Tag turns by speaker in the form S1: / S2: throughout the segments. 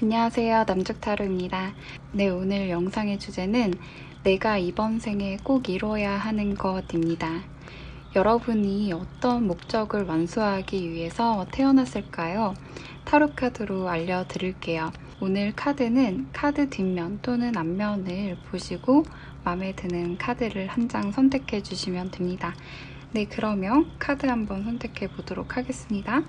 S1: 안녕하세요, 남죽타로입니다. 네, 오늘 영상의 주제는 내가 이번 생에 꼭 이뤄야 하는 것입니다. 여러분이 어떤 목적을 완수하기 위해서 태어났을까요? 타로 카드로 알려드릴게요. 오늘 카드는 카드 뒷면 또는 앞면을 보시고 마음에 드는 카드를 한 장 선택해 주시면 됩니다. 네, 그러면 카드 한번 선택해 보도록 하겠습니다.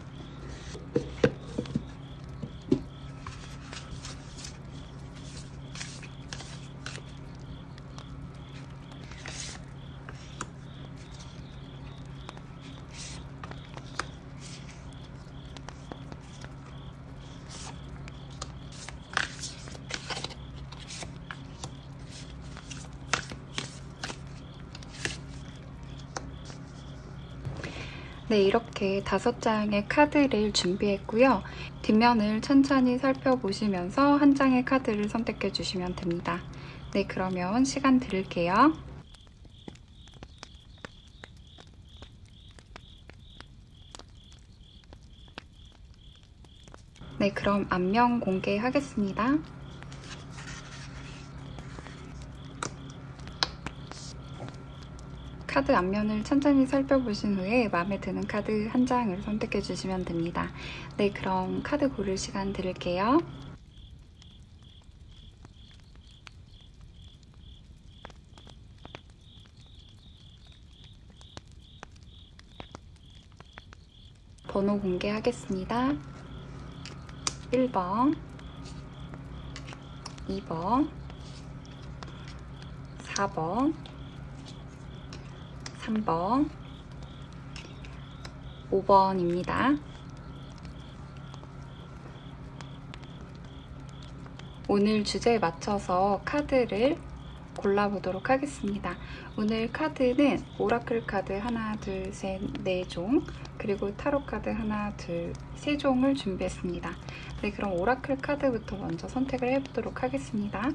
S1: 네, 이렇게 5장의 카드를 준비했고요. 뒷면을 천천히 살펴보시면서 한 장의 카드를 선택해 주시면 됩니다. 네, 그러면 시간 드릴게요. 네, 그럼 앞면 공개하겠습니다. 카드 앞면을 천천히 살펴보신 후에 마음에 드는 카드 한 장을 선택해 주시면 됩니다. 네, 그럼 카드 고를 시간 드릴게요. 번호 공개하겠습니다. 1번, 2번, 4번, 3번, 5번입니다. 오늘 주제에 맞춰서 카드를 골라보도록 하겠습니다. 오늘 카드는 오라클 카드 하나, 둘, 셋, 4종, 그리고 타로 카드 하나, 둘, 3종을 준비했습니다. 네, 그럼 오라클 카드부터 먼저 선택을 해보도록 하겠습니다.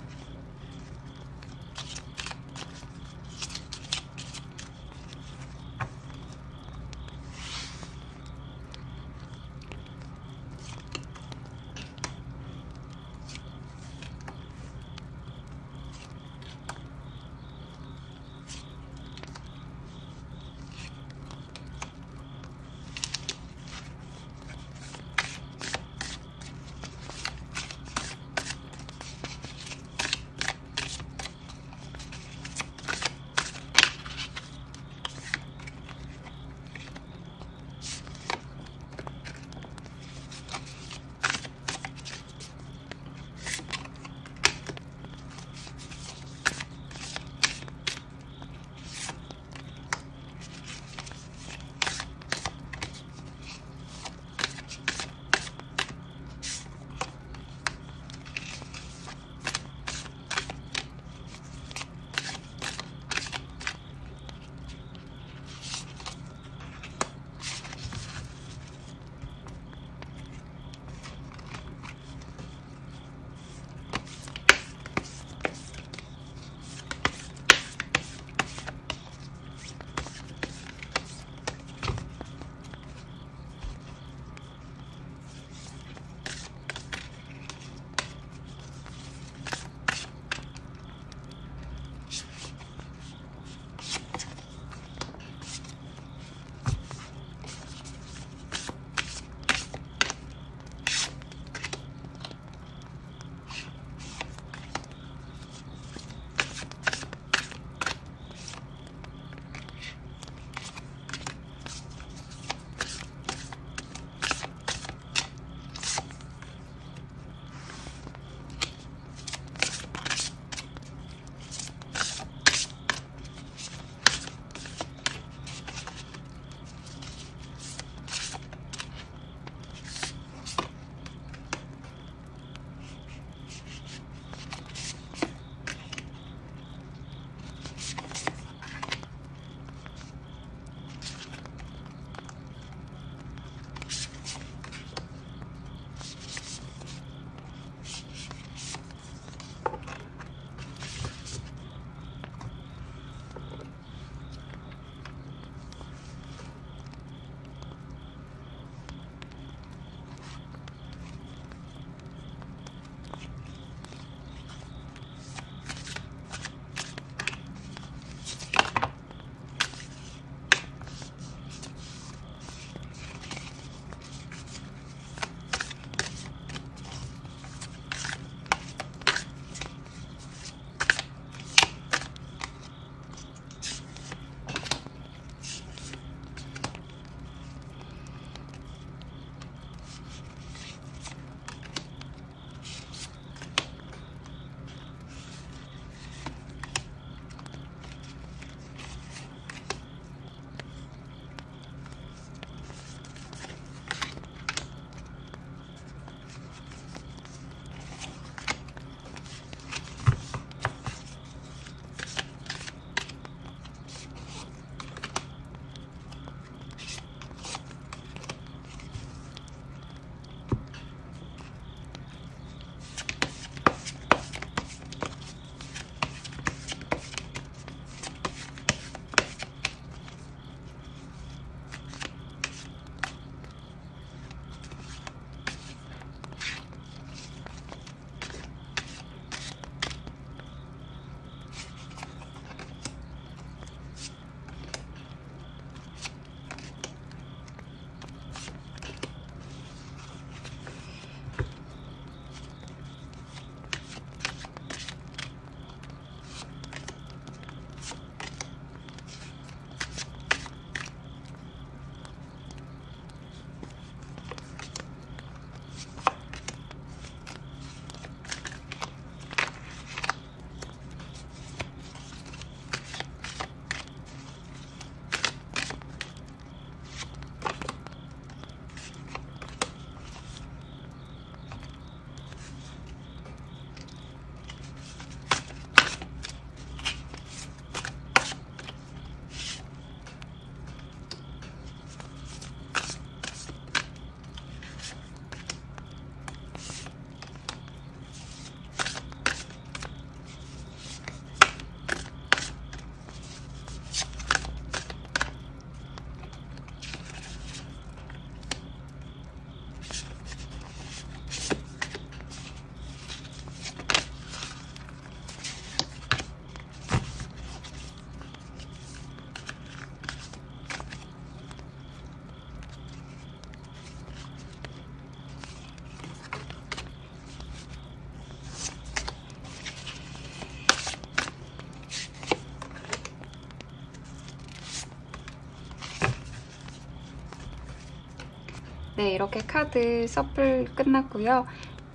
S1: 네, 이렇게 카드 서플 끝났고요.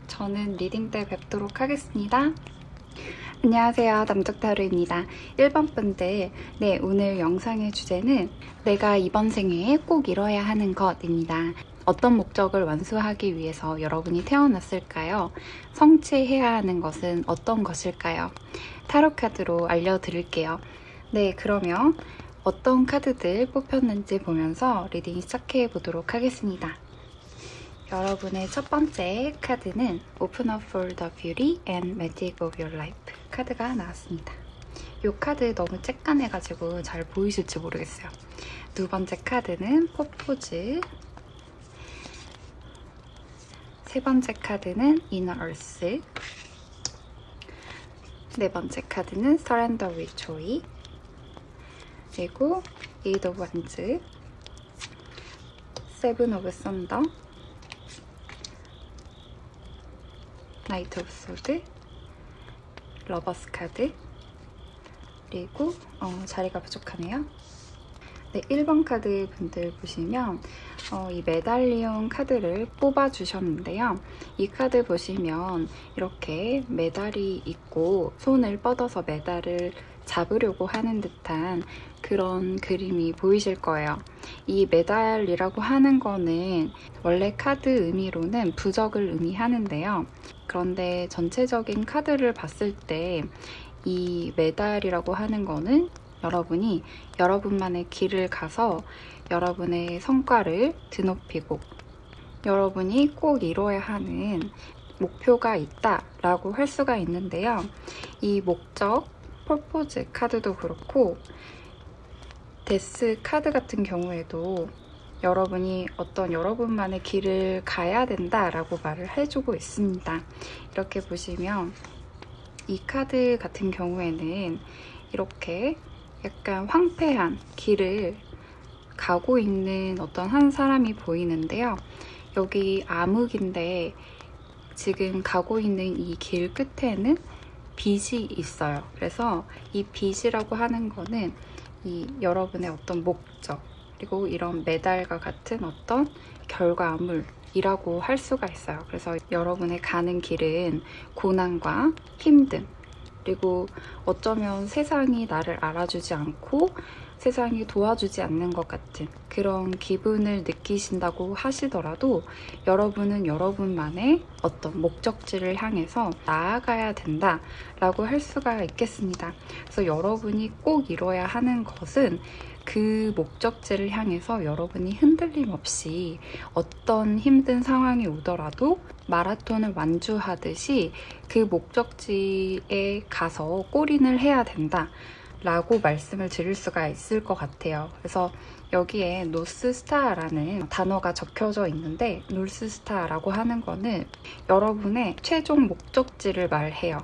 S1: 저는 리딩 때 뵙도록 하겠습니다. 안녕하세요, 남쪽타로입니다. 1번 분들, 네, 오늘 영상의 주제는 내가 이번 생에 꼭 이뤄야 하는 것입니다. 어떤 목적을 완수하기 위해서 여러분이 태어났을까요? 성취해야 하는 것은 어떤 것일까요? 타로 카드로 알려드릴게요. 네, 그러면 어떤 카드들 뽑혔는지 보면서 리딩 시작해 보도록 하겠습니다. 여러분의 첫 번째 카드는 Open up for the beauty and magic of your life 카드가 나왔습니다. 이 카드 너무 쬐깐해가지고 잘 보이실지 모르겠어요. 두 번째 카드는 Purpose, 세 번째 카드는 Inner Earth, 네 번째 카드는 Surrender with Joy, 그리고 Eight of Wands, Seven of Thunder, 나이트 오브 소드, 러버스 카드, 그리고 자리가 부족하네요. 네, 1번 카드 분들 보시면 이 메달리온 카드를 뽑아주셨는데요. 이 카드 보시면 이렇게 메달이 있고 손을 뻗어서 메달을 잡으려고 하는 듯한 그런 그림이 보이실 거예요. 이 메달이라고 하는 거는 원래 카드 의미로는 부적을 의미하는데요. 그런데 전체적인 카드를 봤을 때 이 메달이라고 하는 거는 여러분이 여러분만의 길을 가서 여러분의 성과를 드높이고 여러분이 꼭 이뤄야 하는 목표가 있다라고 할 수가 있는데요. 이 목적, 퍼포즈 카드도 그렇고 데스 카드 같은 경우에도 여러분이 어떤 여러분만의 길을 가야 된다라고 말을 해주고 있습니다. 이렇게 보시면 이 카드 같은 경우에는 이렇게 약간 황폐한 길을 가고 있는 어떤 한 사람이 보이는데요. 여기 암흑인데 지금 가고 있는 이 길 끝에는 빛이 있어요. 그래서 이 빛이라고 하는 거는 이 여러분의 어떤 목적 그리고 이런 메달과 같은 어떤 결과물이라고 할 수가 있어요. 그래서 여러분의 가는 길은 고난과 힘듦 그리고 어쩌면 세상이 나를 알아주지 않고 세상이 도와주지 않는 것 같은 그런 기분을 느끼신다고 하시더라도 여러분은 여러분만의 어떤 목적지를 향해서 나아가야 된다라고 할 수가 있겠습니다. 그래서 여러분이 꼭 이뤄야 하는 것은 그 목적지를 향해서 여러분이 흔들림 없이 어떤 힘든 상황이 오더라도 마라톤을 완주하듯이 그 목적지에 가서 골인을 해야 된다 라고 말씀을 드릴 수가 있을 것 같아요. 그래서 여기에 노스스타라는 단어가 적혀져 있는데 노스스타라고 하는 거는 여러분의 최종 목적지를 말해요.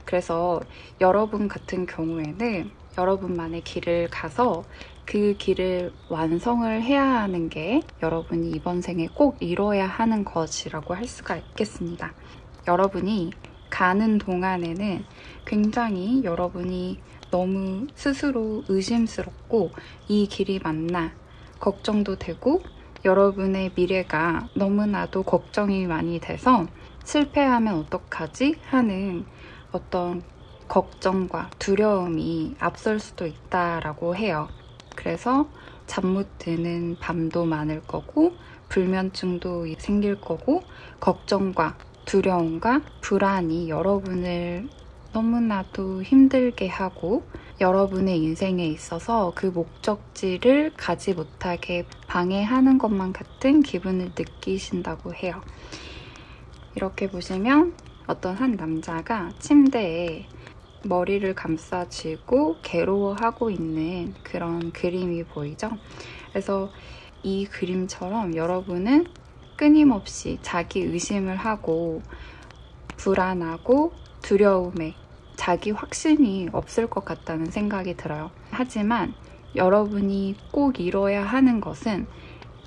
S1: 그래서 여러분 같은 경우에는 여러분만의 길을 가서 그 길을 완성을 해야 하는 게 여러분이 이번 생에 꼭 이뤄야 하는 것이라고 할 수가 있겠습니다. 여러분이 가는 동안에는 굉장히 여러분이 너무 스스로 의심스럽고 이 길이 맞나 걱정도 되고 여러분의 미래가 너무나도 걱정이 많이 돼서 실패하면 어떡하지 하는 어떤 걱정과 두려움이 앞설 수도 있다라고 해요. 그래서 잠 못 드는 밤도 많을 거고 불면증도 생길 거고 걱정과 두려움과 불안이 여러분을 너무나도 힘들게 하고 여러분의 인생에 있어서 그 목적지를 가지 못하게 방해하는 것만 같은 기분을 느끼신다고 해요. 이렇게 보시면 어떤 한 남자가 침대에 머리를 감싸쥐고 괴로워하고 있는 그런 그림이 보이죠? 그래서 이 그림처럼 여러분은 끊임없이 자기 의심을 하고 불안하고 두려움에 자기 확신이 없을 것 같다는 생각이 들어요. 하지만 여러분이 꼭 이뤄야 하는 것은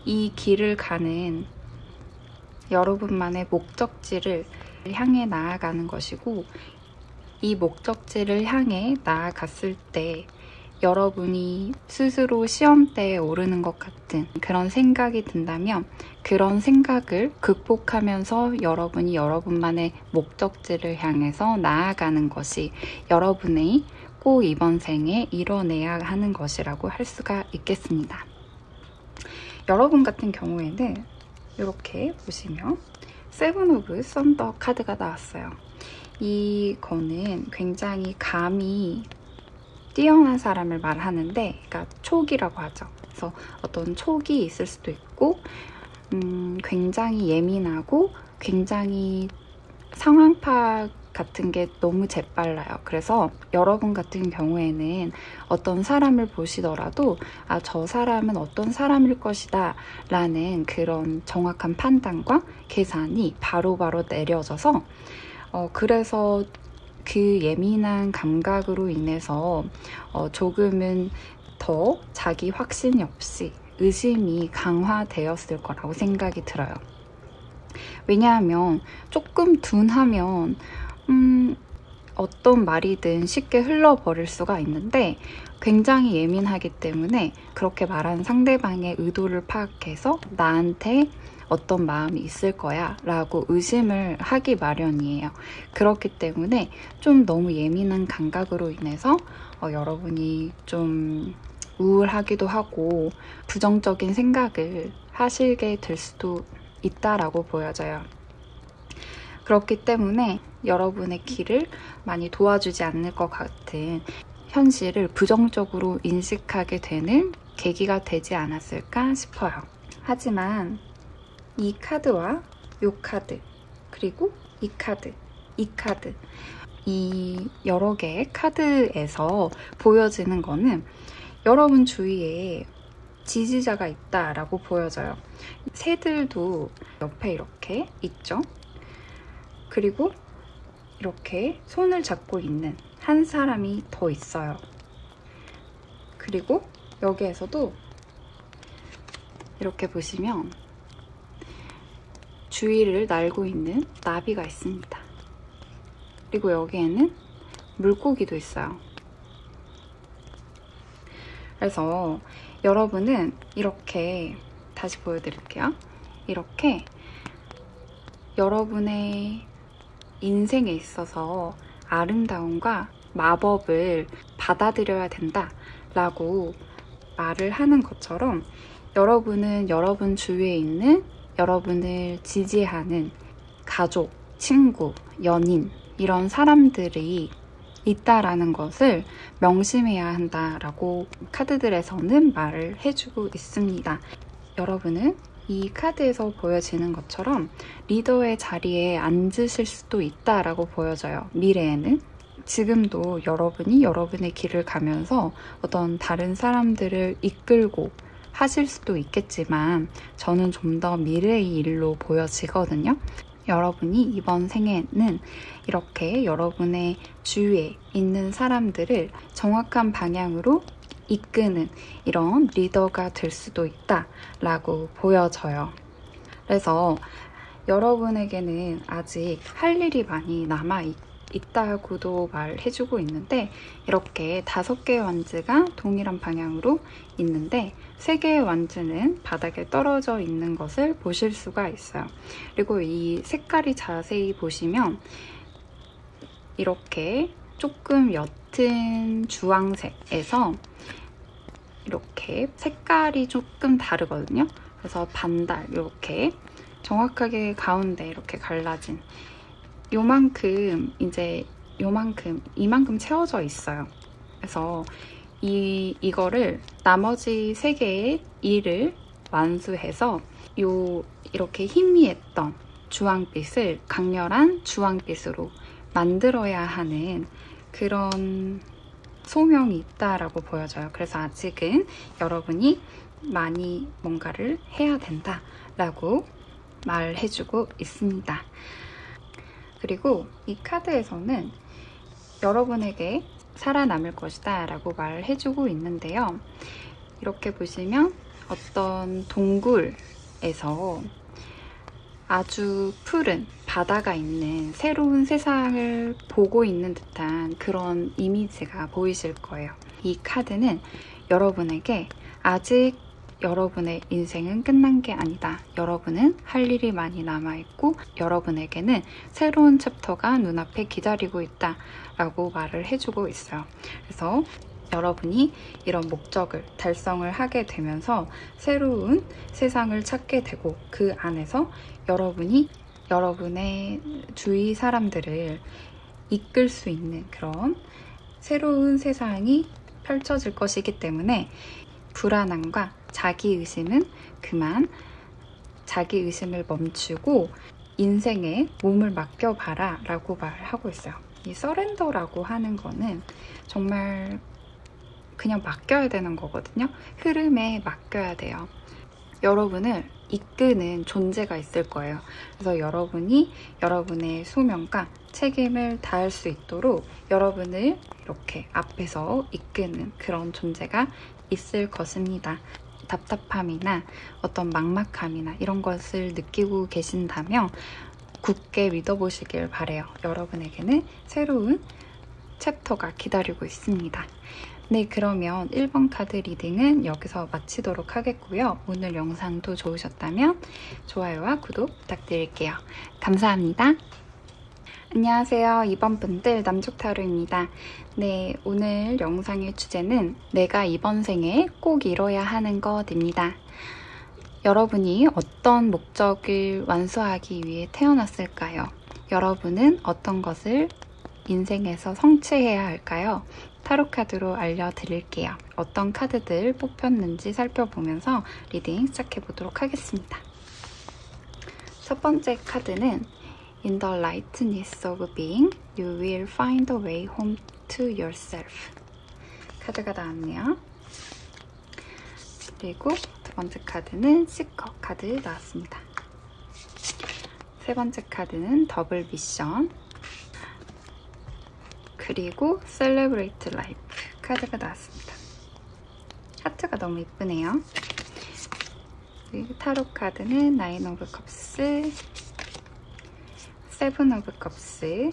S1: 이 길을 가는 여러분만의 목적지를 향해 나아가는 것이고 이 목적지를 향해 나아갔을 때 여러분이 스스로 시험대에 오르는 것 같은 그런 생각이 든다면 그런 생각을 극복하면서 여러분이 여러분만의 목적지를 향해서 나아가는 것이 여러분의 꼭 이번 생에 이뤄내야 하는 것이라고 할 수가 있겠습니다. 여러분 같은 경우에는 이렇게 보시면 세븐 오브 썬더 카드가 나왔어요. 이거는 굉장히 감이 뛰어난 사람을 말하는데, 그러니까 촉이라고 하죠. 그래서 어떤 촉이 있을 수도 있고, 굉장히 예민하고 굉장히 상황 파악 같은 게 너무 재빨라요. 그래서 여러분 같은 경우에는 어떤 사람을 보시더라도 저 사람은 어떤 사람일 것이다 라는 그런 정확한 판단과 계산이 바로바로 내려져서 그래서 그 예민한 감각으로 인해서 조금은 더 자기 확신이 없이 의심이 강화되었을 거라고 생각이 들어요. 왜냐하면 조금 둔하면 어떤 말이든 쉽게 흘러버릴 수가 있는데 굉장히 예민하기 때문에 그렇게 말하는 상대방의 의도를 파악해서 나한테 어떤 마음이 있을 거야 라고 의심을 하기 마련이에요. 그렇기 때문에 좀 너무 예민한 감각으로 인해서 여러분이 좀 우울하기도 하고 부정적인 생각을 하시게 될 수도 있다라고 보여져요. 그렇기 때문에 여러분의 길을 많이 도와주지 않을 것 같은 현실을 부정적으로 인식하게 되는 계기가 되지 않았을까 싶어요. 하지만 이 카드와 이 카드, 그리고 이 카드, 이 카드, 이 여러 개의 카드에서 보여지는 거는 여러분 주위에 지지자가 있다라고 보여져요. 새들도 옆에 이렇게 있죠. 그리고 이렇게 손을 잡고 있는 한 사람이 더 있어요. 그리고 여기에서도 이렇게 보시면 주위를 날고 있는 나비가 있습니다. 그리고 여기에는 물고기도 있어요. 그래서 여러분은 이렇게 다시 보여드릴게요. 이렇게 여러분의 인생에 있어서 아름다움과 마법을 받아들여야 된다 라고 말을 하는 것처럼 여러분은 여러분 주위에 있는 여러분을 지지하는 가족, 친구, 연인 이런 사람들이 있다라는 것을 명심해야 한다라고 카드들에서는 말을 해주고 있습니다. 여러분은 이 카드에서 보여지는 것처럼 리더의 자리에 앉으실 수도 있다라고 보여져요. 미래에는. 지금도 여러분이 여러분의 길을 가면서 어떤 다른 사람들을 이끌고 하실 수도 있겠지만 저는 좀 더 미래의 일로 보여지거든요. 여러분이 이번 생에는 이렇게 여러분의 주위에 있는 사람들을 정확한 방향으로 이끄는 이런 리더가 될 수도 있다라고 보여져요. 그래서 여러분에게는 아직 할 일이 많이 남아있다고도 말해주고 있는데 이렇게 5개의 완즈가 동일한 방향으로 있는데 3개의 완즈는 바닥에 떨어져 있는 것을 보실 수가 있어요. 그리고 이 색깔이 자세히 보시면 이렇게 조금 옅은 주황색에서 이렇게 색깔이 조금 다르거든요. 그래서 반달 이렇게 정확하게 가운데 이렇게 갈라진 요만큼 이제 이만큼 채워져 있어요. 그래서 이거를 나머지 3개의 일을 완수해서 이렇게 희미했던 주황빛을 강렬한 주황빛으로 만들어야 하는 그런 소명이 있다라고 보여져요. 그래서 아직은 여러분이 많이 뭔가를 해야 된다라고 말해주고 있습니다. 그리고 이 카드에서는 여러분에게 살아남을 것이다 라고 말해주고 있는데요. 이렇게 보시면 어떤 동굴에서 아주 푸른 바다가 있는 새로운 세상을 보고 있는 듯한 그런 이미지가 보이실 거예요. 이 카드는 여러분에게 아직 여러분의 인생은 끝난 게 아니다. 여러분은 할 일이 많이 남아있고 여러분에게는 새로운 챕터가 눈앞에 기다리고 있다 라고 말을 해주고 있어요. 그래서 여러분이 이런 목적을 달성을 하게 되면서 새로운 세상을 찾게 되고 그 안에서 여러분이 여러분의 주위 사람들을 이끌 수 있는 그런 새로운 세상이 펼쳐질 것이기 때문에 불안함과 자기의심은 그만 자기의심을 멈추고 인생에 몸을 맡겨봐라 라고 말을 하고 있어요. 이 서렌더라고 하는 거는 정말 그냥 맡겨야 되는 거거든요. 흐름에 맡겨야 돼요. 여러분을 이끄는 존재가 있을 거예요. 그래서 여러분이 여러분의 소명과 책임을 다할 수 있도록 여러분을 이렇게 앞에서 이끄는 그런 존재가 있을 것입니다. 답답함이나 어떤 막막함이나 이런 것을 느끼고 계신다면 굳게 믿어보시길 바래요. 여러분에게는 새로운 챕터가 기다리고 있습니다. 네, 그러면 1번 카드 리딩은 여기서 마치도록 하겠고요. 오늘 영상도 좋으셨다면 좋아요와 구독 부탁드릴게요. 감사합니다. 안녕하세요. 2번 분들 남쪽타로입니다. 네, 오늘 영상의 주제는 내가 이번 생에 꼭 이뤄야 하는 것입니다. 여러분이 어떤 목적을 완수하기 위해 태어났을까요? 여러분은 어떤 것을 인생에서 성취해야 할까요? 타로 카드로 알려드릴게요. 어떤 카드들 뽑혔는지 살펴보면서 리딩 시작해보도록 하겠습니다. 첫 번째 카드는 In the lightness of being, you will find a way home to yourself. 카드가 나왔네요. 그리고 두 번째 카드는 시커 카드 나왔습니다. 세 번째 카드는 더블 미션. 그리고 Celebrate Life 카드가 나왔습니다. 하트가 너무 예쁘네요. 그리고 타로 카드는 나인 오브 컵스, 세븐 오브 컵스,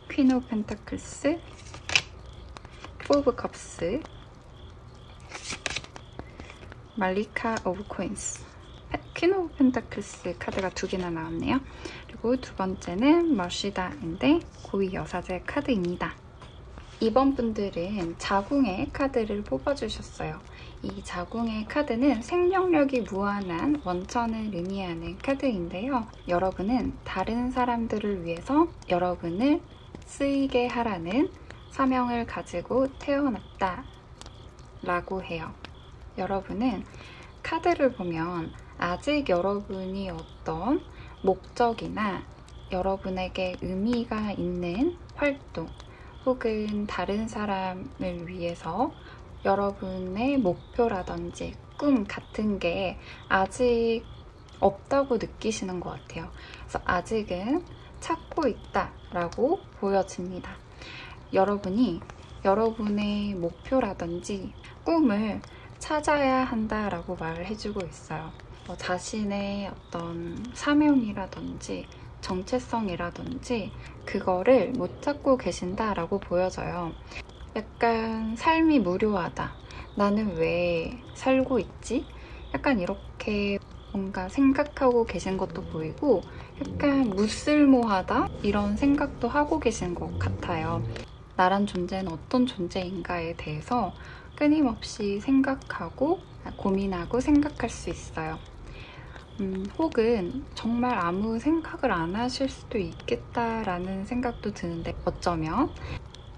S1: 퀸 오브 펜타클스, 포 오브 컵스, 말리카 오브 코인스. 퀸 오브 펜타클스 카드가 두 개나 나왔네요. 그리고 두 번째는 머시다인데 고위 여사제 카드입니다. 이번 분들은 자궁의 카드를 뽑아주셨어요. 이 자궁의 카드는 생명력이 무한한 원천을 의미하는 카드인데요. 여러분은 다른 사람들을 위해서 여러분을 쓰이게 하라는 사명을 가지고 태어났다 라고 해요. 여러분은 카드를 보면 아직 여러분이 어떤 목적이나 여러분에게 의미가 있는 활동 혹은 다른 사람을 위해서 여러분의 목표라든지 꿈 같은 게 아직 없다고 느끼시는 것 같아요. 그래서 아직은 찾고 있다라고 보여집니다. 여러분이 여러분의 목표라든지 꿈을 찾아야 한다라고 말을 해주고 있어요. 자신의 어떤 사명이라든지 정체성이라든지 그거를 못 찾고 계신다라고 보여져요. 약간 삶이 무료하다. 나는 왜 살고 있지? 약간 이렇게 뭔가 생각하고 계신 것도 보이고 약간 무쓸모하다? 이런 생각도 하고 계신 것 같아요. 나란 존재는 어떤 존재인가에 대해서 끊임없이 생각하고 고민하고 생각할 수 있어요. 혹은 정말 아무 생각을 안 하실 수도 있겠다라는 생각도 드는데 어쩌면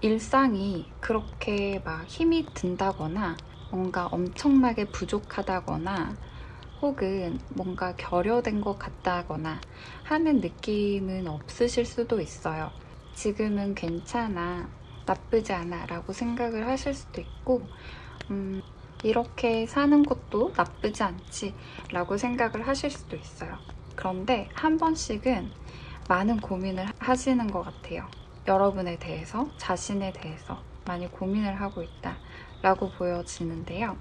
S1: 일상이 그렇게 막 힘이 든다거나 뭔가 엄청나게 부족하다거나 혹은 뭔가 결여된 것 같다거나 하는 느낌은 없으실 수도 있어요. 지금은 괜찮아, 나쁘지 않아 라고 생각을 하실 수도 있고 이렇게 사는 것도 나쁘지 않지 라고 생각을 하실 수도 있어요. 그런데 한 번씩은 많은 고민을 하시는 것 같아요. 여러분에 대해서, 자신에 대해서 많이 고민을 하고 있다 라고 보여지는데요.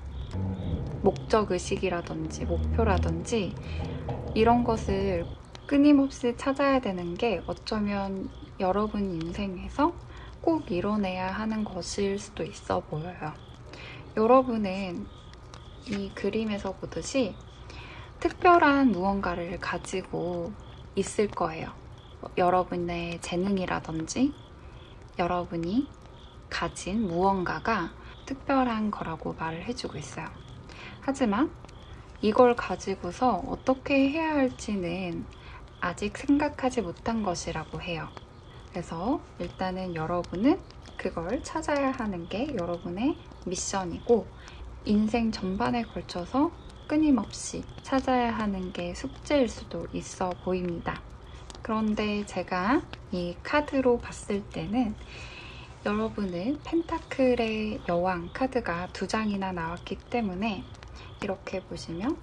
S1: 목적의식이라든지 목표라든지 이런 것을 끊임없이 찾아야 되는 게 어쩌면 여러분 인생에서 꼭 이뤄내야 하는 것일 수도 있어 보여요. 여러분은 이 그림에서 보듯이 특별한 무언가를 가지고 있을 거예요. 여러분의 재능이라든지 여러분이 가진 무언가가 특별한 거라고 말을 해주고 있어요. 하지만 이걸 가지고서 어떻게 해야 할지는 아직 생각하지 못한 것이라고 해요. 그래서 일단은 여러분은 그걸 찾아야 하는 게 여러분의 미션이고, 인생 전반에 걸쳐서 끊임없이 찾아야 하는 게 숙제일 수도 있어 보입니다. 그런데 제가 이 카드로 봤을 때는 여러분은 펜타클의 여왕 카드가 2장이나 나왔기 때문에 이렇게 보시면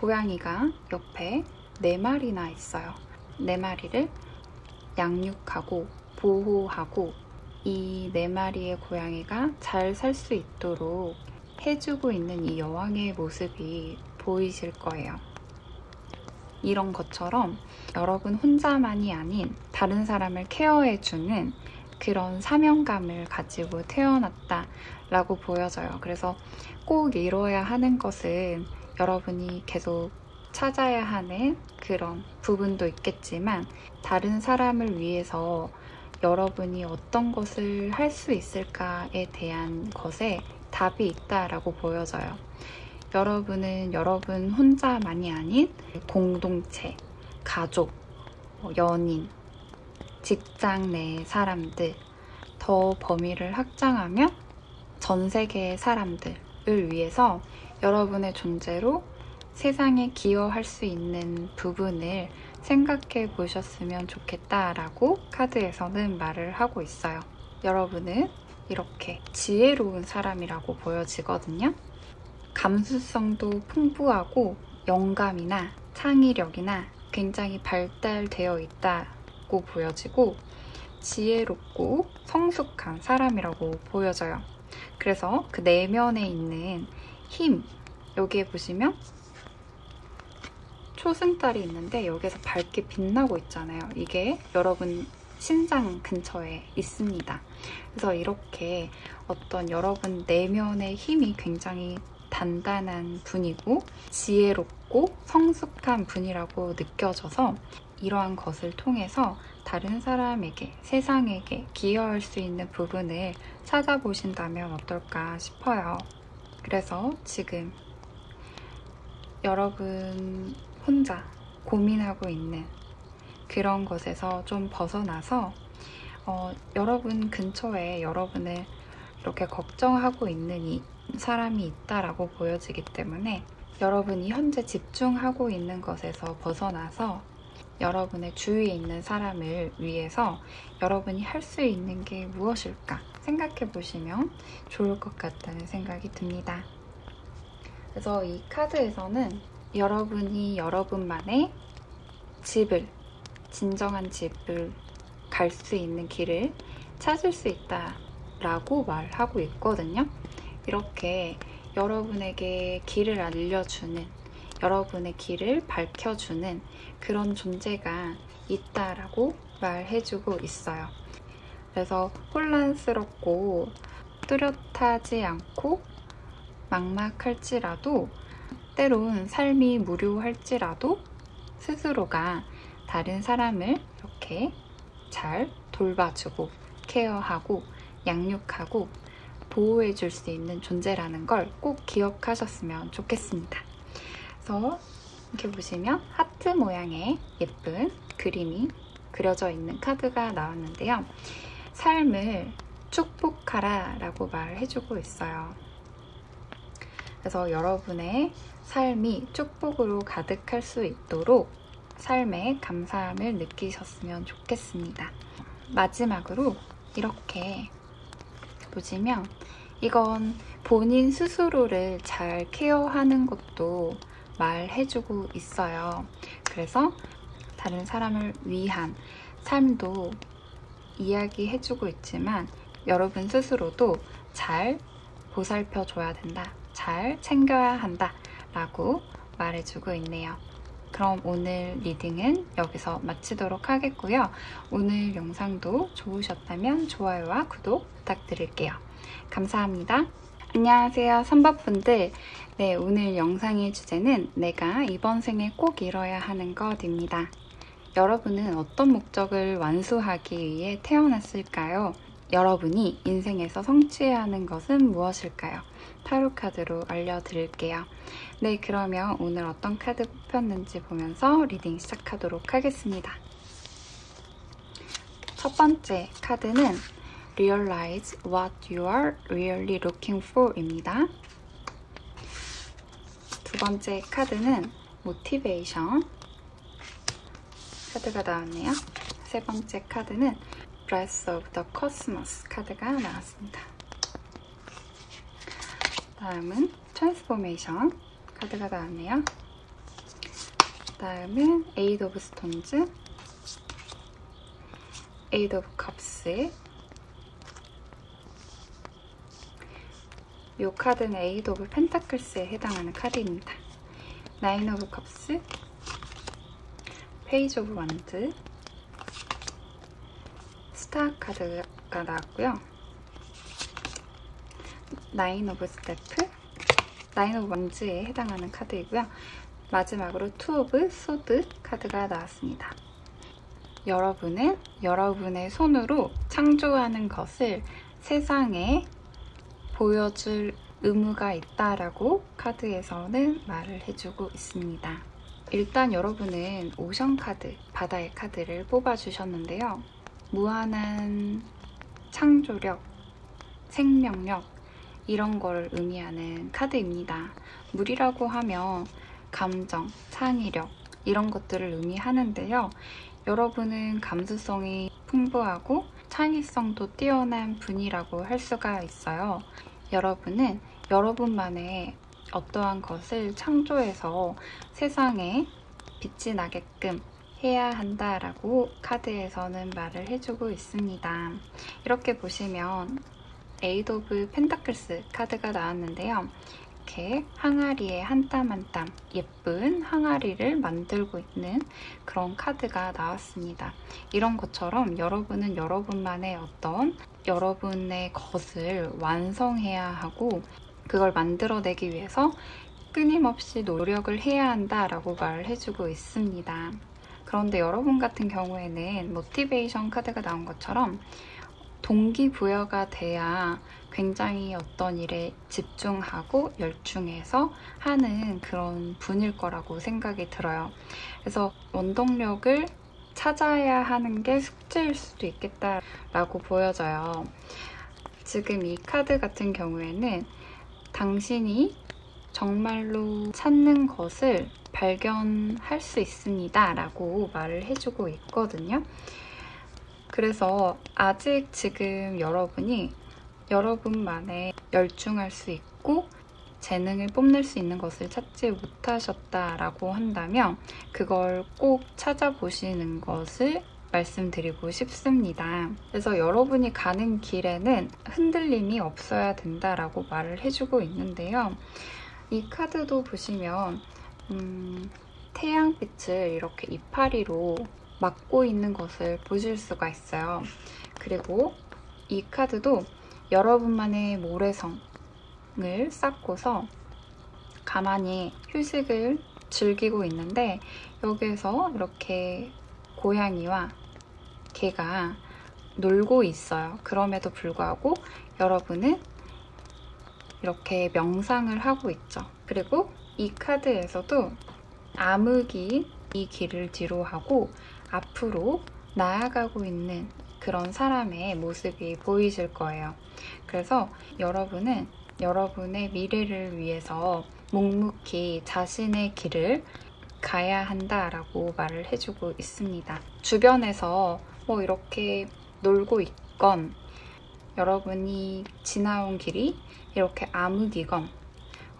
S1: 고양이가 옆에 4마리나 있어요. 4마리를 양육하고 보호하고 이 4마리의 고양이가 잘 살 수 있도록 해주고 있는 이 여왕의 모습이 보이실 거예요. 이런 것처럼 여러분 혼자만이 아닌 다른 사람을 케어해주는 그런 사명감을 가지고 태어났다라고 보여져요. 그래서 꼭 이뤄야 하는 것은 여러분이 계속 찾아야 하는 그런 부분도 있겠지만, 다른 사람을 위해서 여러분이 어떤 것을 할 수 있을까에 대한 것에 답이 있다라고 보여져요. 여러분은 여러분 혼자만이 아닌 공동체, 가족, 연인, 직장 내 사람들, 더 범위를 확장하면 전 세계의 사람들을 위해서 여러분의 존재로 세상에 기여할 수 있는 부분을 생각해 보셨으면 좋겠다라고 카드에서는 말을 하고 있어요. 여러분은 이렇게 지혜로운 사람이라고 보여지거든요. 감수성도 풍부하고 영감이나 창의력이나 굉장히 발달되어 있다고 보여지고, 지혜롭고 성숙한 사람이라고 보여져요. 그래서 그 내면에 있는 힘, 여기에 보시면 초승달이 있는데 여기서 밝게 빛나고 있잖아요. 이게 여러분 신장 근처에 있습니다. 그래서 이렇게 어떤 여러분 내면의 힘이 굉장히 단단한 분이고 지혜롭고 성숙한 분이라고 느껴져서, 이러한 것을 통해서 다른 사람에게, 세상에게 기여할 수 있는 부분을 찾아보신다면 어떨까 싶어요. 그래서 지금 여러분 혼자 고민하고 있는 그런 것에서 좀 벗어나서 여러분 근처에 여러분을 이렇게 걱정하고 있는 이 사람이 있다라고 보여지기 때문에, 여러분이 현재 집중하고 있는 것에서 벗어나서 여러분의 주위에 있는 사람을 위해서 여러분이 할 수 있는 게 무엇일까 생각해 보시면 좋을 것 같다는 생각이 듭니다. 그래서 이 카드에서는 여러분이 여러분만의 집을, 진정한 집을 갈 수 있는 길을 찾을 수 있다라고 말하고 있거든요. 이렇게 여러분에게 길을 알려주는, 여러분의 길을 밝혀주는 그런 존재가 있다라고 말해주고 있어요. 그래서 혼란스럽고 뚜렷하지 않고 막막할지라도, 때론 삶이 무료할지라도 스스로가 다른 사람을 이렇게 잘 돌봐주고 케어하고 양육하고 보호해줄 수 있는 존재라는 걸 꼭 기억하셨으면 좋겠습니다. 그래서 이렇게 보시면 하트 모양의 예쁜 그림이 그려져 있는 카드가 나왔는데요. 삶을 축복하라 라고 말해주고 있어요. 그래서 여러분의 삶이 축복으로 가득할 수 있도록 삶에 감사함을 느끼셨으면 좋겠습니다. 마지막으로 이렇게 보시면 이건 본인 스스로를 잘 케어하는 것도 말해주고 있어요. 그래서 다른 사람을 위한 삶도 이야기해주고 있지만, 여러분 스스로도 잘 보살펴줘야 된다, 잘 챙겨야 한다 라고 말해주고 있네요. 그럼 오늘 리딩은 여기서 마치도록 하겠고요. 오늘 영상도 좋으셨다면 좋아요와 구독 부탁드릴게요. 감사합니다. 안녕하세요, 선박분들. 네, 오늘 영상의 주제는 내가 이번 생에 꼭 이뤄야 하는 것입니다. 여러분은 어떤 목적을 완수하기 위해 태어났을까요? 여러분이 인생에서 성취해야 하는 것은 무엇일까요? 타로 카드로 알려드릴게요. 네, 그러면 오늘 어떤 카드 뽑혔는지 보면서 리딩 시작하도록 하겠습니다. 첫 번째 카드는 Realize what you are really looking for 입니다. 두 번째 카드는 Motivation 카드가 나왔네요. 세 번째 카드는 Breath of the Cosmos 카드가 나왔습니다. 다음은 Transformation 카드가 나왔네요. 다음은 Eight of Stones, Eight of Cups. 이 카드는 Eight of Pentacles에 해당하는 카드입니다. Nine of Cups, Page of Wands, 스타 카드가 나왔고요. Nine of Steps, Nine of Wands에 해당하는 카드이고요. 마지막으로 Two of Swords 카드가 나왔습니다. 여러분은 여러분의 손으로 창조하는 것을 세상에 보여줄 의무가 있다라고 카드에서는 말을 해주고 있습니다. 일단 여러분은 오션 카드, 바다의 카드를 뽑아주셨는데요. 무한한 창조력, 생명력 이런 걸 의미하는 카드입니다. 물이라고 하면 감정, 창의력 이런 것들을 의미하는데요. 여러분은 감수성이 풍부하고 창의성도 뛰어난 분이라고 할 수가 있어요. 여러분은 여러분만의 어떠한 것을 창조해서 세상에 빛이 나게끔 해야 한다라고 카드에서는 말을 해주고 있습니다. 이렇게 보시면 Eight of Pentacles 카드가 나왔는데요. 이렇게 항아리에 한 땀 한 땀 예쁜 항아리를 만들고 있는 그런 카드가 나왔습니다. 이런 것처럼 여러분은 여러분만의 어떤 여러분의 것을 완성해야 하고 그걸 만들어내기 위해서 끊임없이 노력을 해야 한다라고 말을 해주고 있습니다. 그런데 여러분 같은 경우에는 모티베이션 카드가 나온 것처럼 동기부여가 돼야 굉장히 어떤 일에 집중하고 열중해서 하는 그런 분일 거라고 생각이 들어요. 그래서 원동력을 찾아야 하는 게 숙제일 수도 있겠다라고 보여져요. 지금 이 카드 같은 경우에는 당신이 정말로 찾는 것을 발견할 수 있습니다 라고 말을 해주고 있거든요. 그래서 아직 지금 여러분이 여러분만의 열중할 수 있고 재능을 뽐낼 수 있는 것을 찾지 못하셨다라고 한다면 그걸 꼭 찾아보시는 것을 말씀드리고 싶습니다. 그래서 여러분이 가는 길에는 흔들림이 없어야 된다라고 말을 해주고 있는데요. 이 카드도 보시면 태양빛을 이렇게 이파리로 막고 있는 것을 보실 수가 있어요. 그리고 이 카드도 여러분만의 모래성을 쌓고서 가만히 휴식을 즐기고 있는데 여기에서 이렇게 고양이와 개가 놀고 있어요. 그럼에도 불구하고 여러분은 이렇게 명상을 하고 있죠. 그리고 이 카드에서도 암흑이 이 길을 뒤로 하고 앞으로 나아가고 있는 그런 사람의 모습이 보이실 거예요. 그래서 여러분은 여러분의 미래를 위해서 묵묵히 자신의 길을 가야 한다라고 말을 해주고 있습니다. 주변에서 뭐 이렇게 놀고 있건 여러분이 지나온 길이 이렇게 암흑이건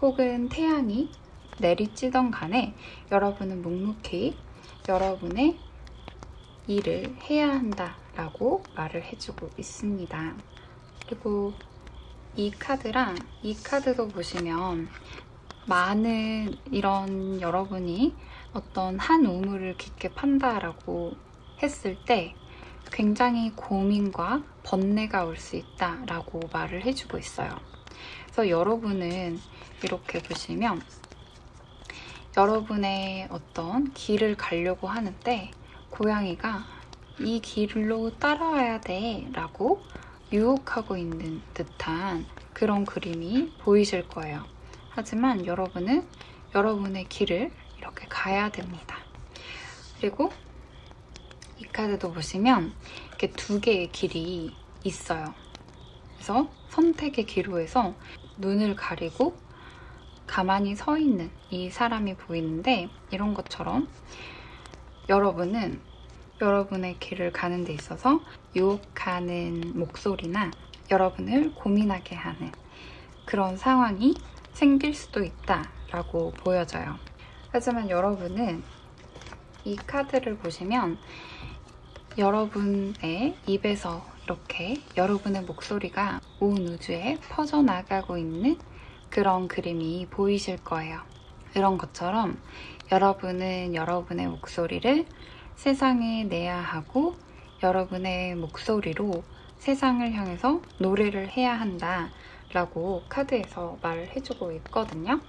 S1: 혹은 태양이 내리쬐던 간에 여러분은 묵묵히 여러분의 일을 해야 한다라고 말을 해주고 있습니다. 그리고 이 카드랑 이 카드도 보시면 많은 이런 여러분이 어떤 한 우물을 깊게 판다라고 했을 때 굉장히 고민과 번뇌가 올 수 있다라고 말을 해주고 있어요. 그래서 여러분은 이렇게 보시면 여러분의 어떤 길을 가려고 하는데 고양이가 이 길로 따라와야 돼 라고 유혹하고 있는 듯한 그런 그림이 보이실 거예요. 하지만 여러분은 여러분의 길을 이렇게 가야 됩니다. 그리고 이 카드도 보시면 이렇게 두 개의 길이 있어요. 그래서 선택의 기로에서 눈을 가리고 가만히 서 있는 이 사람이 보이는데 이런 것처럼 여러분은 여러분의 길을 가는 데 있어서 유혹하는 목소리나 여러분을 고민하게 하는 그런 상황이 생길 수도 있다라고 보여져요. 하지만 여러분은 이 카드를 보시면 여러분의 입에서 이렇게 여러분의 목소리가 온 우주에 퍼져나가고 있는 그런 그림이 보이실 거예요. 이런 것처럼 여러분은 여러분의 목소리를 세상에 내야 하고 여러분의 목소리로 세상을 향해서 노래를 해야 한다 라고 카드에서 말을 해주고 있거든요.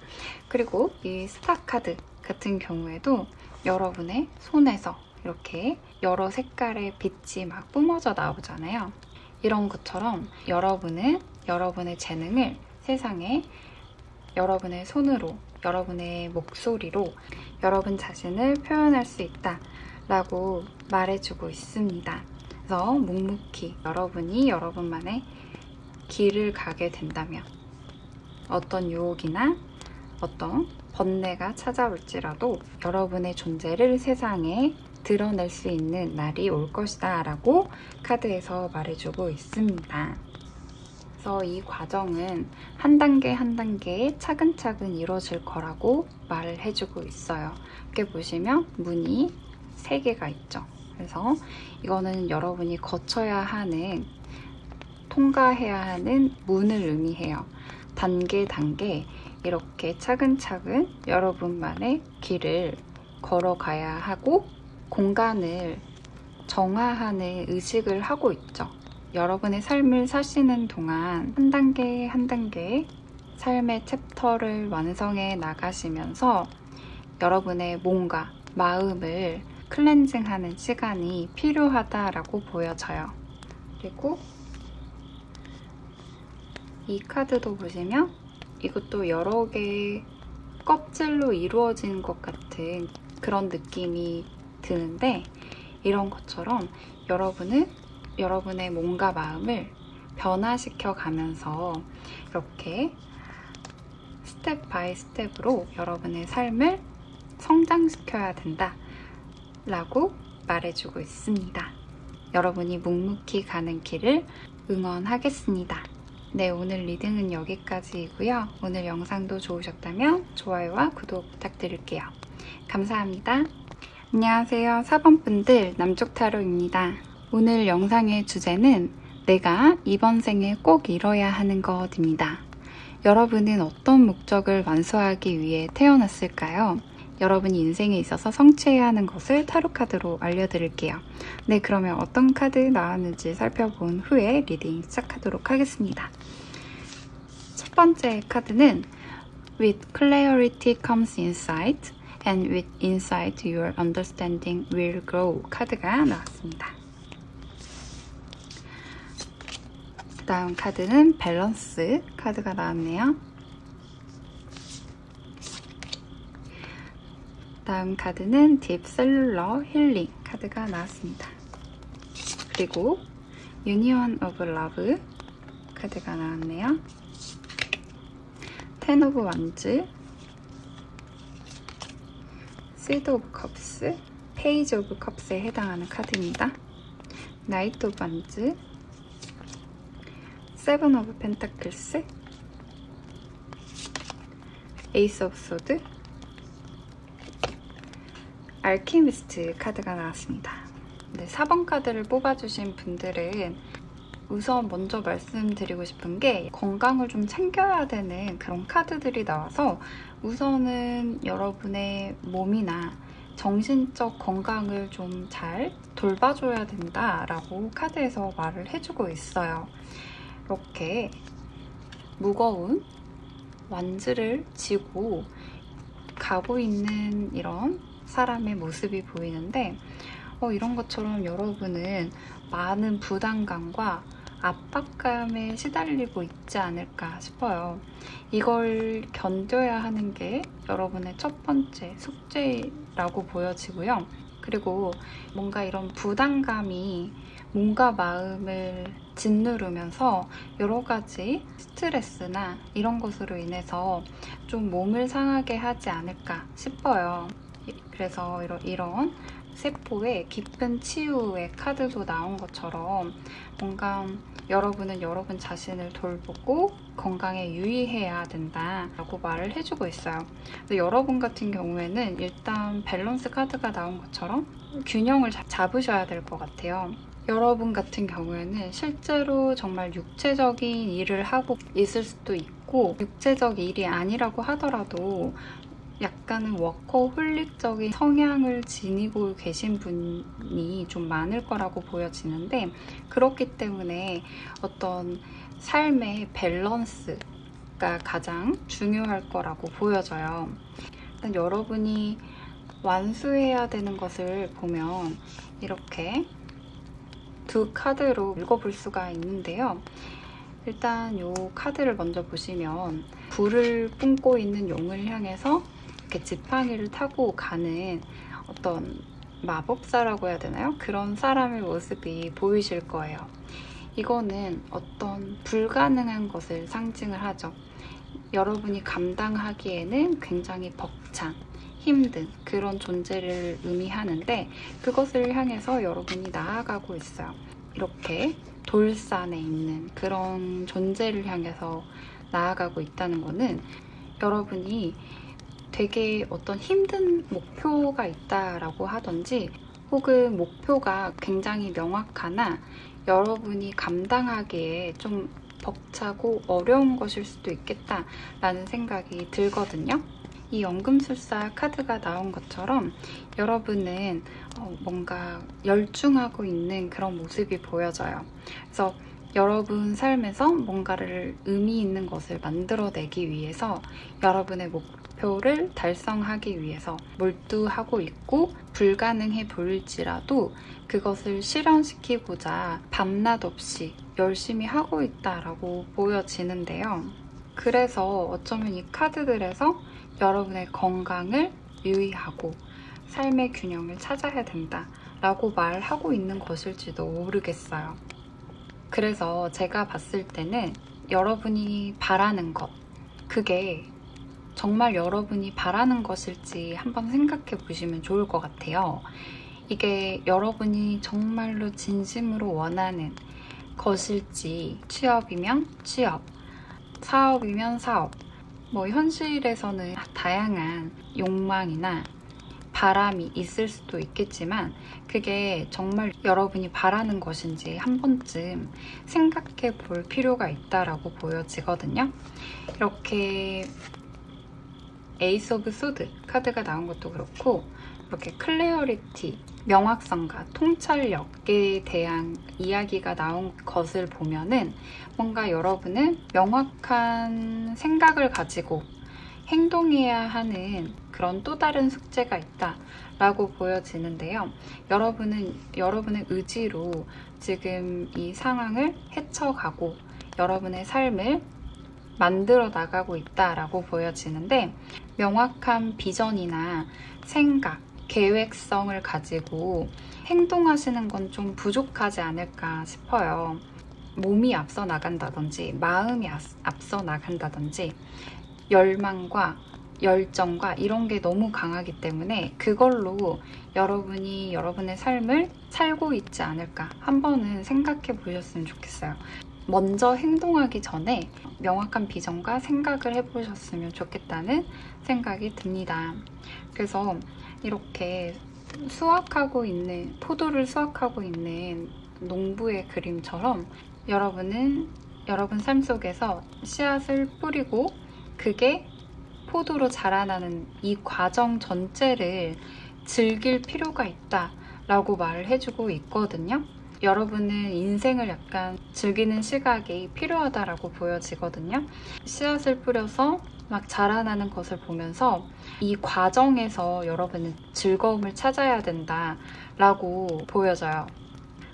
S1: 그리고 이 스타 카드 같은 경우에도 여러분의 손에서 이렇게 여러 색깔의 빛이 막 뿜어져 나오잖아요. 이런 것처럼 여러분은 여러분의 재능을 세상에 여러분의 손으로, 여러분의 목소리로 여러분 자신을 표현할 수 있다 라고 말해주고 있습니다. 그래서 묵묵히 여러분이 여러분만의 길을 가게 된다면 어떤 유혹이나 어떤 번뇌가 찾아올지라도 여러분의 존재를 세상에 드러낼 수 있는 날이 올 것이다 라고 카드에서 말해주고 있습니다. 그래서 이 과정은 한 단계 한 단계 차근차근 이루어질 거라고 말을 해주고 있어요. 이렇게 보시면 문이 3개가 있죠. 그래서 이거는 여러분이 거쳐야 하는, 통과해야 하는 문을 의미해요. 단계 이렇게 차근차근 여러분만의 길을 걸어가야 하고 공간을 정화하는 의식을 하고 있죠. 여러분의 삶을 사시는 동안 한 단계 한 단계 삶의 챕터를 완성해 나가시면서 여러분의 몸과 마음을 클렌징하는 시간이 필요하다라고 보여져요. 그리고 이 카드도 보시면 이것도 여러 개의 껍질로 이루어진 것 같은 그런 느낌이 드는데 이런 것처럼 여러분은 여러분의 몸과 마음을 변화시켜 가면서 이렇게 스텝 바이 스텝으로 여러분의 삶을 성장시켜야 된다 라고 말해주고 있습니다. 여러분이 묵묵히 가는 길을 응원하겠습니다. 네, 오늘 리딩은 여기까지이고요. 오늘 영상도 좋으셨다면 좋아요와 구독 부탁드릴게요. 감사합니다. 안녕하세요. 4번분들 남쪽타로입니다. 오늘 영상의 주제는 내가 이번 생에 꼭 이뤄야 하는 것입니다. 여러분은 어떤 목적을 완수하기 위해 태어났을까요? 여러분이 인생에 있어서 성취해야 하는 것을 타로카드로 알려드릴게요. 네, 그러면 어떤 카드 나왔는지 살펴본 후에 리딩 시작하도록 하겠습니다. 첫 번째 카드는 With clarity comes insight, and with insight your understanding will grow 카드가 나왔습니다. 다음 카드는 밸런스 카드가 나왔네요. 다음 카드는 딥 셀룰러 힐링 카드가 나왔습니다. 그리고 유니온 오브 러브 카드가 나왔네요. 텐 오브 완즈, 시드 오브 컵스, 페이지 오브 컵스에 해당하는 카드입니다. 나이트 오브 완즈, 세븐 오브 펜타클스, 에이스 오브 소드, 알키미스트 카드가 나왔습니다. 네, 4번 카드를 뽑아주신 분들은 우선 먼저 말씀드리고 싶은 게 건강을 좀 챙겨야 되는 그런 카드들이 나와서 우선은 여러분의 몸이나 정신적 건강을 좀 잘 돌봐줘야 된다라고 카드에서 말을 해주고 있어요. 이렇게 무거운 완즈를 쥐고 가고 있는 이런 사람의 모습이 보이는데 이런 것처럼 여러분은 많은 부담감과 압박감에 시달리고 있지 않을까 싶어요. 이걸 견뎌야 하는 게 여러분의 첫 번째 숙제라고 보여지고요. 그리고 뭔가 이런 부담감이 몸과 마음을 짓누르면서 여러 가지 스트레스나 이런 것으로 인해서 좀 몸을 상하게 하지 않을까 싶어요. 그래서 이런 세포의 깊은 치유의 카드도 나온 것처럼 뭔가 여러분은 여러분 자신을 돌보고 건강에 유의해야 된다라고 말을 해주고 있어요. 근데 여러분 같은 경우에는 일단 밸런스 카드가 나온 것처럼 균형을 잡으셔야 될 것 같아요. 여러분 같은 경우에는 실제로 정말 육체적인 일을 하고 있을 수도 있고 육체적 일이 아니라고 하더라도 약간은 워커홀릭적인 성향을 지니고 계신 분이 좀 많을 거라고 보여지는데 그렇기 때문에 어떤 삶의 밸런스가 가장 중요할 거라고 보여져요. 일단 여러분이 완수해야 되는 것을 보면 이렇게 두 카드로 읽어볼 수가 있는데요. 일단 이 카드를 먼저 보시면 불을 뿜고 있는 용을 향해서 이렇게 지팡이를 타고 가는 어떤 마법사라고 해야 되나요? 그런 사람의 모습이 보이실 거예요. 이거는 어떤 불가능한 것을 상징을 하죠. 여러분이 감당하기에는 굉장히 벅찬, 힘든 그런 존재를 의미하는데 그것을 향해서 여러분이 나아가고 있어요. 이렇게 돌산에 있는 그런 존재를 향해서 나아가고 있다는 거는 여러분이 되게 어떤 힘든 목표가 있다라고 하던지 혹은 목표가 굉장히 명확하나 여러분이 감당하기에 좀 벅차고 어려운 것일 수도 있겠다라는 생각이 들거든요. 이 연금술사 카드가 나온 것처럼 여러분은 뭔가 열중하고 있는 그런 모습이 보여져요. 그래서 여러분 삶에서 뭔가를 의미 있는 것을 만들어내기 위해서 여러분의 목표를 달성하기 위해서 몰두하고 있고 불가능해 보일지라도 그것을 실현시키고자 밤낮 없이 열심히 하고 있다라고 보여지는데요. 그래서 어쩌면 이 카드들에서 여러분의 건강을 유의하고 삶의 균형을 찾아야 된다라고 말하고 있는 것일지도 모르겠어요. 그래서 제가 봤을 때는 여러분이 바라는 것, 그게 정말 여러분이 바라는 것일지 한번 생각해 보시면 좋을 것 같아요. 이게 여러분이 정말로 진심으로 원하는 것일지 취업이면 취업, 사업이면 사업, 현실에서는 다양한 욕망이나 바람이 있을 수도 있겠지만 그게 정말 여러분이 바라는 것인지 한 번쯤 생각해 볼 필요가 있다라고 보여지거든요. 이렇게 에이스 오브 소드 카드가 나온 것도 그렇고 이렇게 클래어리티, 명확성과 통찰력에 대한 이야기가 나온 것을 보면은 뭔가 여러분은 명확한 생각을 가지고 행동해야 하는 그런 또 다른 숙제가 있다라고 보여지는데요. 여러분의 의지로 지금 이 상황을 헤쳐가고 여러분의 삶을 만들어 나가고 있다라고 보여지는데 명확한 비전이나 생각, 계획성을 가지고 행동하시는 건 좀 부족하지 않을까 싶어요. 몸이 앞서 나간다든지 마음이 앞서 나간다든지 열망과 열정과 이런 게 너무 강하기 때문에 그걸로 여러분이 여러분의 삶을 살고 있지 않을까 한 번은 생각해 보셨으면 좋겠어요. 먼저 행동하기 전에 명확한 비전과 생각을 해보셨으면 좋겠다는 생각이 듭니다. 그래서 이렇게 포도를 수확하고 있는 농부의 그림처럼 여러분은 여러분 삶 속에서 씨앗을 뿌리고 그게 포도로 자라나는 이 과정 전체를 즐길 필요가 있다 라고 말을 해주고 있거든요. 여러분은 인생을 약간 즐기는 시각이 필요하다라고 보여지거든요. 씨앗을 뿌려서 막 자라나는 것을 보면서 이 과정에서 여러분은 즐거움을 찾아야 된다라고 보여져요.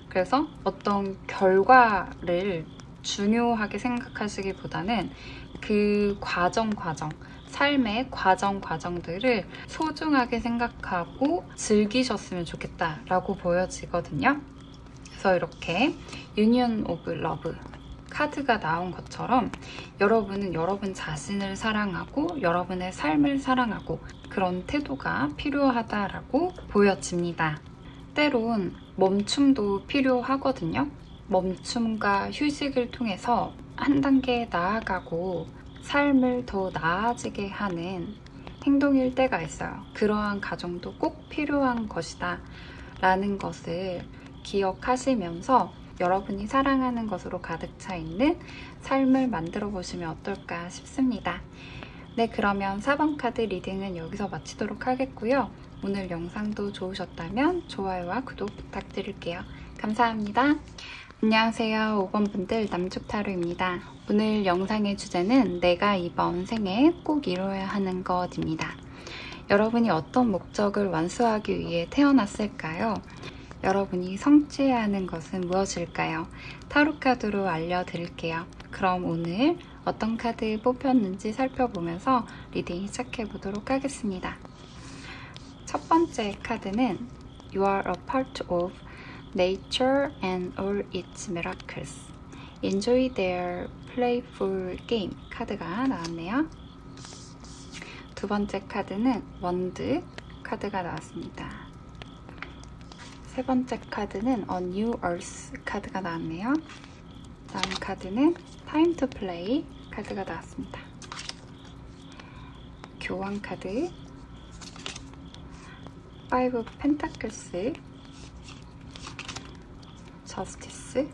S1: 그래서 어떤 결과를 중요하게 생각하시기보다는 그 과정, 삶의 과정들을 소중하게 생각하고 즐기셨으면 좋겠다라고 보여지거든요. 그래서 이렇게 유니언 오브 러브 카드가 나온 것처럼 여러분은 여러분 자신을 사랑하고 여러분의 삶을 사랑하고 그런 태도가 필요하다라고 보여집니다. 때론 멈춤도 필요하거든요. 멈춤과 휴식을 통해서 한 단계 나아가고 삶을 더 나아지게 하는 행동일 때가 있어요. 그러한 과정도 꼭 필요한 것이다 라는 것을 기억하시면서 여러분이 사랑하는 것으로 가득 차 있는 삶을 만들어 보시면 어떨까 싶습니다. 네, 그러면 4번 카드 리딩은 여기서 마치도록 하겠고요. 오늘 영상도 좋으셨다면 좋아요와 구독 부탁드릴게요. 감사합니다. 안녕하세요. 5번 분들 남축타로입니다. 오늘 영상의 주제는 내가 이번 생에 꼭 이뤄야 하는 것입니다. 여러분이 어떤 목적을 완수하기 위해 태어났을까요? 여러분이 성취해야 하는 것은 무엇일까요? 타로카드로 알려드릴게요. 그럼 오늘 어떤 카드 뽑혔는지 살펴보면서 리딩 시작해보도록 하겠습니다. 첫 번째 카드는 You are a part of nature and all its miracles. Enjoy their playful game 카드가 나왔네요. 두 번째 카드는 원드 카드가 나왔습니다. 세 번째 카드는 A New Earth 카드가 나왔네요. 다음 카드는 Time to Play 카드가 나왔습니다. 교환 카드 Five of Pentacles Justice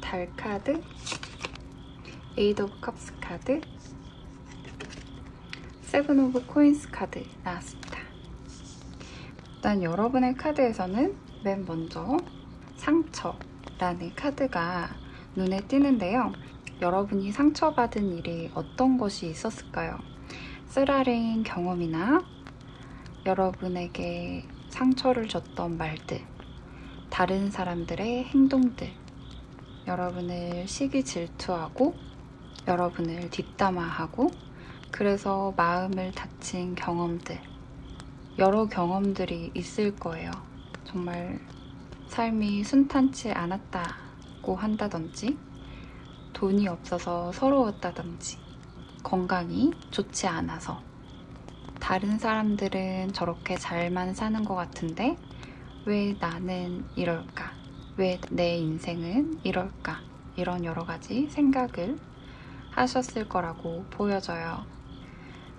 S1: 달 카드 Eight of Cups 카드 Seven of Coins 카드 나왔습니다. 일단 여러분의 카드에서는 맨 먼저 상처라는 카드가 눈에 띄는데요. 여러분이 상처받은 일이 어떤 것이 있었을까요? 쓰라린 경험이나 여러분에게 상처를 줬던 말들, 다른 사람들의 행동들, 여러분을 시기 질투하고 여러분을 뒷담화하고 그래서 마음을 다친 경험들, 여러 경험들이 있을 거예요. 정말 삶이 순탄치 않았다고 한다든지 돈이 없어서 서러웠다든지 건강이 좋지 않아서 다른 사람들은 저렇게 잘만 사는 것 같은데 왜 나는 이럴까? 왜 내 인생은 이럴까? 이런 여러 가지 생각을 하셨을 거라고 보여져요.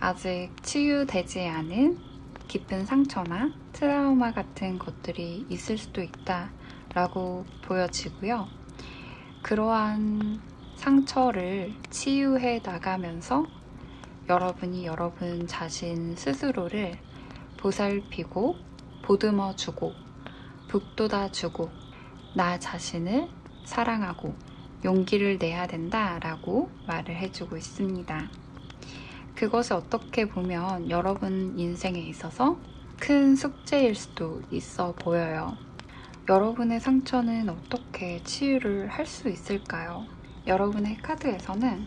S1: 아직 치유되지 않은 깊은 상처나 트라우마 같은 것들이 있을 수도 있다라고 보여지고요. 그러한 상처를 치유해 나가면서 여러분이 여러분 자신 스스로를 보살피고 보듬어주고 북돋아주고 나 자신을 사랑하고 용기를 내야 된다라고 말을 해주고 있습니다. 그것이 어떻게 보면 여러분 인생에 있어서 큰 숙제일 수도 있어 보여요. 여러분의 상처는 어떻게 치유를 할 수 있을까요? 여러분의 카드에서는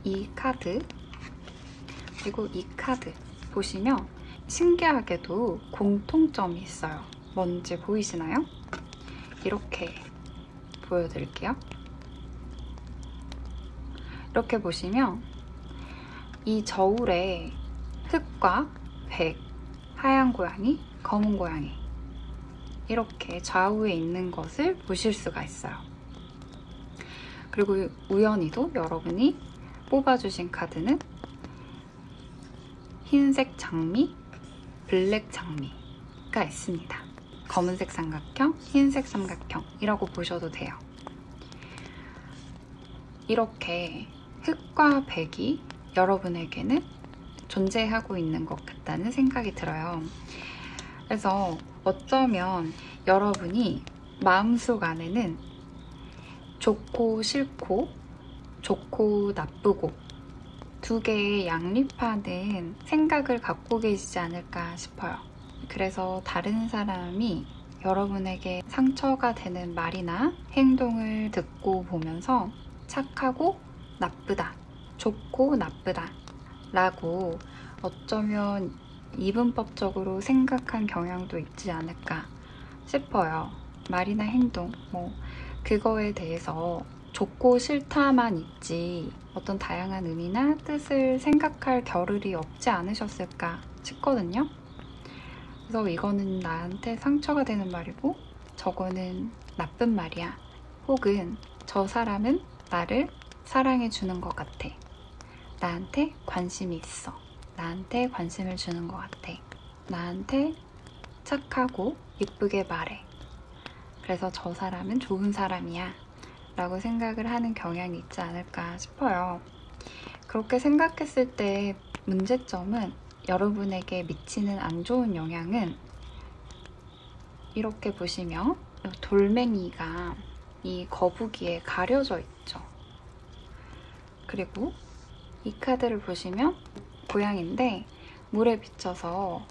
S1: 이 카드 그리고 이 카드 보시면 신기하게도 공통점이 있어요. 뭔지 보이시나요? 이렇게 보여드릴게요. 이렇게 보시면 이 저울에 흑과 백, 하얀 고양이, 검은 고양이 이렇게 좌우에 있는 것을 보실 수가 있어요. 그리고 우연히도 여러분이 뽑아주신 카드는 흰색 장미, 블랙 장미가 있습니다. 검은색 삼각형, 흰색 삼각형이라고 보셔도 돼요. 이렇게 흑과 백이 여러분에게는 존재하고 있는 것 같다는 생각이 들어요. 그래서 어쩌면 여러분이 마음속 안에는 좋고 싫고, 좋고 나쁘고 두 개의 양립하는 생각을 갖고 계시지 않을까 싶어요. 그래서 다른 사람이 여러분에게 상처가 되는 말이나 행동을 듣고 보면서 착하고 나쁘다, 좋고 나쁘다 라고 어쩌면 이분법적으로 생각한 경향도 있지 않을까 싶어요. 말이나 행동, 그거에 대해서 좋고 싫다만 있지 어떤 다양한 의미나 뜻을 생각할 겨를이 없지 않으셨을까 싶거든요. 그래서 이거는 나한테 상처가 되는 말이고 저거는 나쁜 말이야. 혹은 저 사람은 나를 사랑해 주는 것 같아. 나한테 관심이 있어. 나한테 관심을 주는 것 같아. 나한테 착하고 예쁘게 말해. 그래서 저 사람은 좋은 사람이야 라고 생각을 하는 경향이 있지 않을까 싶어요. 그렇게 생각했을 때 문제점은 여러분에게 미치는 안 좋은 영향은 이렇게 보시면 돌멩이가 이 거북이에 가려져 있죠. 그리고 이 카드를 보시면 고양인데 물에 비쳐서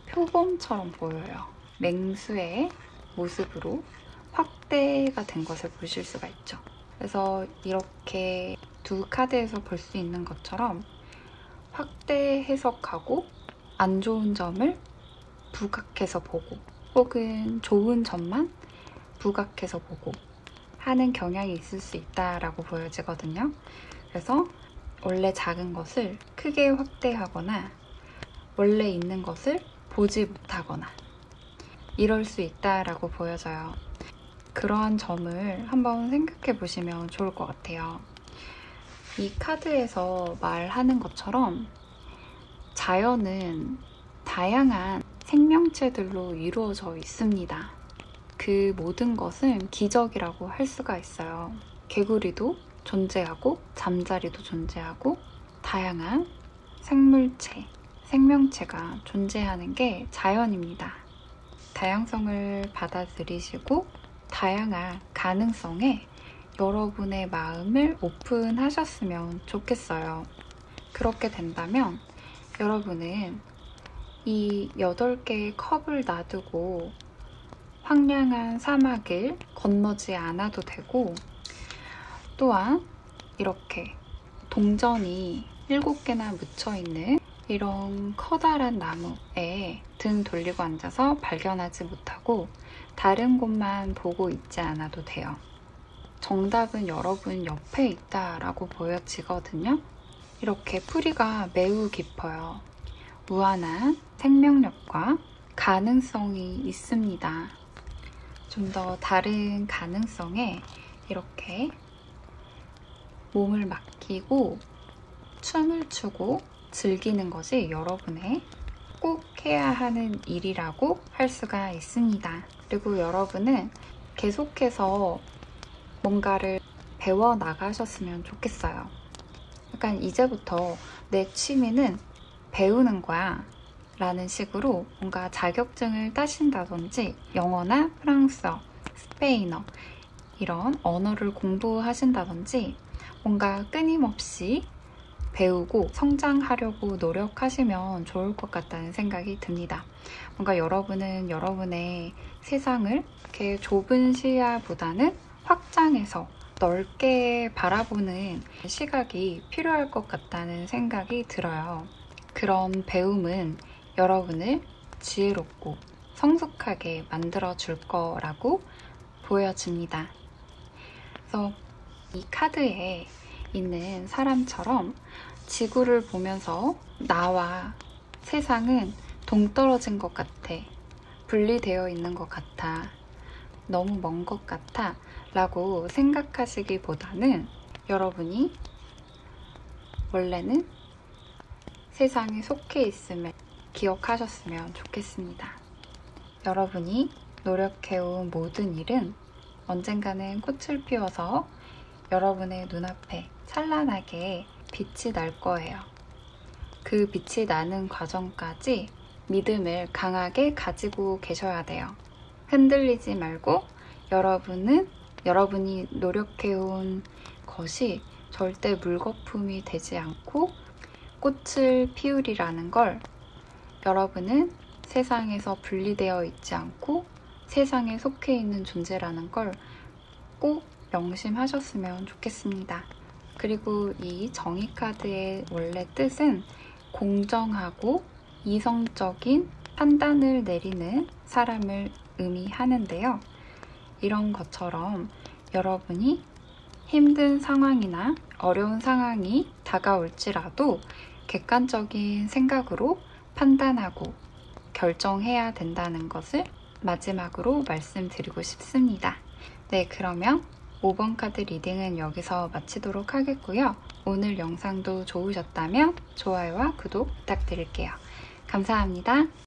S1: 표범처럼 보여요. 맹수의 모습으로 확대가 된 것을 보실 수가 있죠. 그래서 이렇게 두 카드에서 볼 수 있는 것처럼 확대 해석하고 안 좋은 점을 부각해서 보고 혹은 좋은 점만 부각해서 보고 하는 경향이 있을 수 있다라고 보여지거든요. 그래서 원래 작은 것을 크게 확대하거나 원래 있는 것을 보지 못하거나 이럴 수 있다라고 보여져요. 그러한 점을 한번 생각해 보시면 좋을 것 같아요. 이 카드에서 말하는 것처럼 자연은 다양한 생명체들로 이루어져 있습니다. 그 모든 것은 기적이라고 할 수가 있어요. 개구리도 존재하고 잠자리도 존재하고 다양한 생물체, 생명체가 존재하는 게 자연입니다. 다양성을 받아들이시고 다양한 가능성에 여러분의 마음을 오픈하셨으면 좋겠어요. 그렇게 된다면 여러분은 이 8개의 컵을 놔두고 황량한 사막을 건너지 않아도 되고 또한 이렇게 동전이 7개나 묻혀있는 이런 커다란 나무에 등 돌리고 앉아서 발견하지 못하고 다른 곳만 보고 있지 않아도 돼요. 정답은 여러분 옆에 있다라고 보여지거든요. 이렇게 뿌리가 매우 깊어요. 무한한 생명력과 가능성이 있습니다. 좀 더 다른 가능성에 이렇게 몸을 맡기고 춤을 추고 즐기는 것이 여러분의 꼭 해야 하는 일이라고 할 수가 있습니다. 그리고 여러분은 계속해서 뭔가를 배워 나가셨으면 좋겠어요. 약간 이제부터 내 취미는 배우는 거야 라는 식으로 뭔가 자격증을 따신다든지 영어나 프랑스어, 스페인어 이런 언어를 공부하신다든지 뭔가 끊임없이 배우고 성장하려고 노력하시면 좋을 것 같다는 생각이 듭니다. 뭔가 여러분은 여러분의 세상을 이렇게 좁은 시야보다는 확장해서 넓게 바라보는 시각이 필요할 것 같다는 생각이 들어요. 그런 배움은 여러분을 지혜롭고 성숙하게 만들어줄 거라고 보여집니다. 그래서 이 카드에 있는 사람처럼 지구를 보면서 나와 세상은 동떨어진 것 같아, 분리되어 있는 것 같아, 너무 먼 것 같아 라고 생각하시기보다는 여러분이 원래는 세상에 속해 있음을 기억하셨으면 좋겠습니다. 여러분이 노력해온 모든 일은 언젠가는 꽃을 피워서 여러분의 눈앞에 찬란하게 빛이 날 거예요. 그 빛이 나는 과정까지 믿음을 강하게 가지고 계셔야 돼요. 흔들리지 말고 여러분이 노력해온 것이 절대 물거품이 되지 않고 꽃을 피우리라는 걸, 여러분은 세상에서 분리되어 있지 않고 세상에 속해 있는 존재라는 걸 꼭 명심하셨으면 좋겠습니다. 그리고 이 정의 카드의 원래 뜻은 공정하고 이성적인 판단을 내리는 사람을 의미하는데요. 이런 것처럼 여러분이 힘든 상황이나 어려운 상황이 다가올지라도 객관적인 생각으로 판단하고 결정해야 된다는 것을 마지막으로 말씀드리고 싶습니다. 네, 그러면 5번 카드 리딩은 여기서 마치도록 하겠고요. 오늘 영상도 좋으셨다면 좋아요와 구독 부탁드릴게요. 감사합니다.